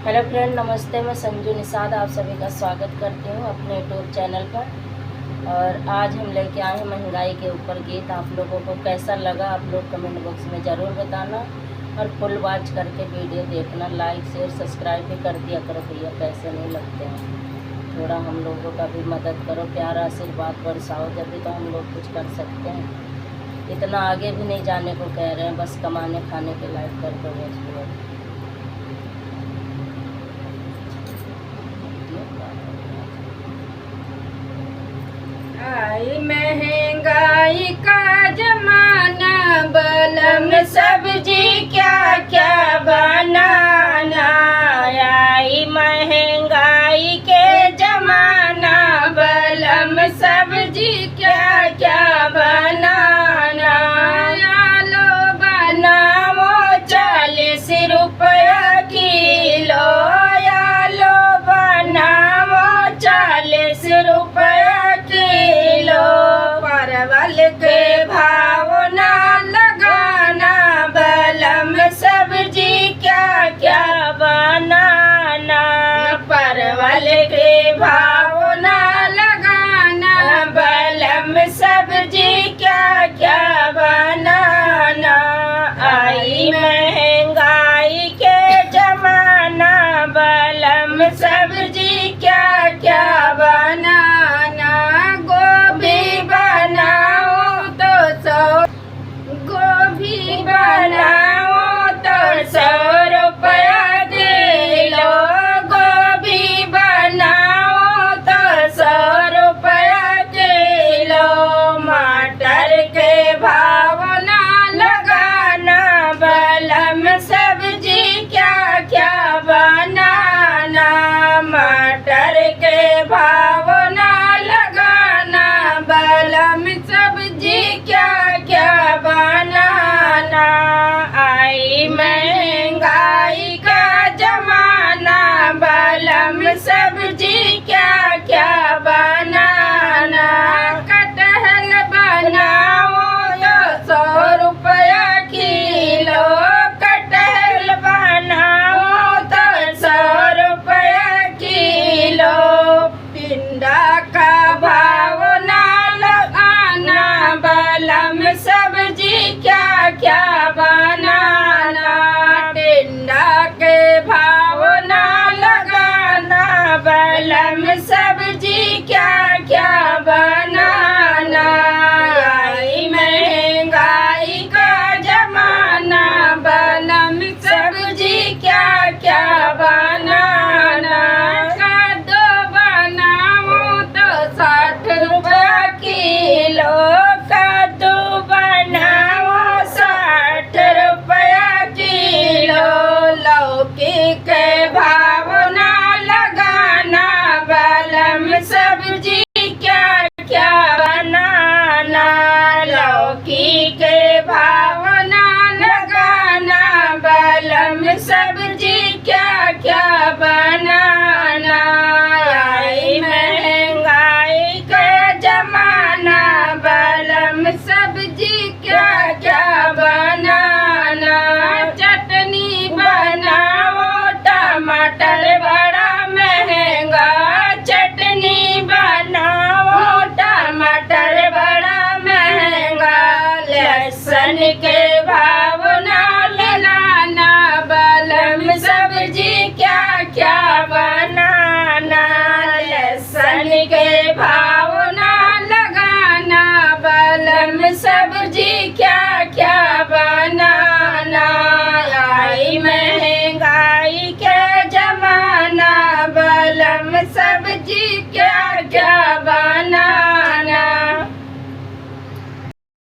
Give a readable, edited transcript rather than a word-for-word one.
Hello friend, नमस्ते। मैं संजू निषाद आप सभी का स्वागत करती हूँ अपने यूट्यूब चैनल पर। और आज हम लेके आए हैं महंगाई के ऊपर गीत। आप लोगों को कैसा लगा आप लोग कमेंट बॉक्स में ज़रूर बताना और फुल वॉच करके वीडियो देखना। लाइक शेयर सब्सक्राइब भी कर दिया करो भैया, पैसे नहीं लगते हैं। थोड़ा हम लोगों का भी मदद करो, प्यार आशीर्वाद बरसाओ, जब भी तो हम लोग कुछ कर सकते हैं। इतना आगे भी नहीं जाने को कह रहे हैं, बस कमाने खाने के लायक कर दो बस। आई महंगाई का जमाना, बलम सब्जी क्या क्या बनाना। आई महंगाई के जमाना, बलम सब्जी क्या क्या बनाना। आलू बनाओ 40 रुपया किलो, आलू बनाओ 40 रुपया किलो। परवल के भाव ना लगाना, बलम सब्जी क्या क्या बनाना। परवल के भाव ना लगाना, बलम सब्जी क्या क्या बनाना। आई महंगाई के जमाना, बलम सब्जी क्या क्या बनाना। गोभी बनाओ तो 100, गोभी बनाओ तो 100 रुपया किलो, गोभी बनाओ तो 100 रुपया किलो। मटर के भाव ना लगाना, बलम सब्जी क्या क्या बनाना। मटर के भाव ना लगाना, बलम सब्जी क्या क्या बनाना। आई महंगाई का जमाना, बलम सब्जी क्या क्या बनाना। कटहल बनाओ तो 100 रुपया किलो, कटहल बनाओ तो 100 रुपया किलो। टिंडा का भाव ना लगाना, बलम सब्जी क्या क्या बनाना। टिंडा के भाव ना लगाना, बलम सब्जी क्या क्या बनाना। आई महंगाई का जमाना, बलम सब्जी क्या क्या बनाना। कद्दू बनाओ तो 60 रुपया किलो, कद्दू बनाओ 60 रुपया किलो। लौकी के भाव ना लगाना, बलम सब्जी क्या क्या बनाना। लौकी के भाव ना लगाना, बलम सब्जी क्या क्या बनाना। आई महंगाई का जमाना, बलम सब्जी क्या क्या बनाना। चटनी बनाओ टमाटर बड़ा महंगा, चटनी बनाओ टमाटर बड़ा महंगा। लहसुन के भाव ना लगाना, बलम सब्जी क्या क्या बनाना। लहसुन के भाव ना लगाना, बलम सब्जी क्या क्या बनाना। आई महंगाई के जमाना, बलम सब्जी क्या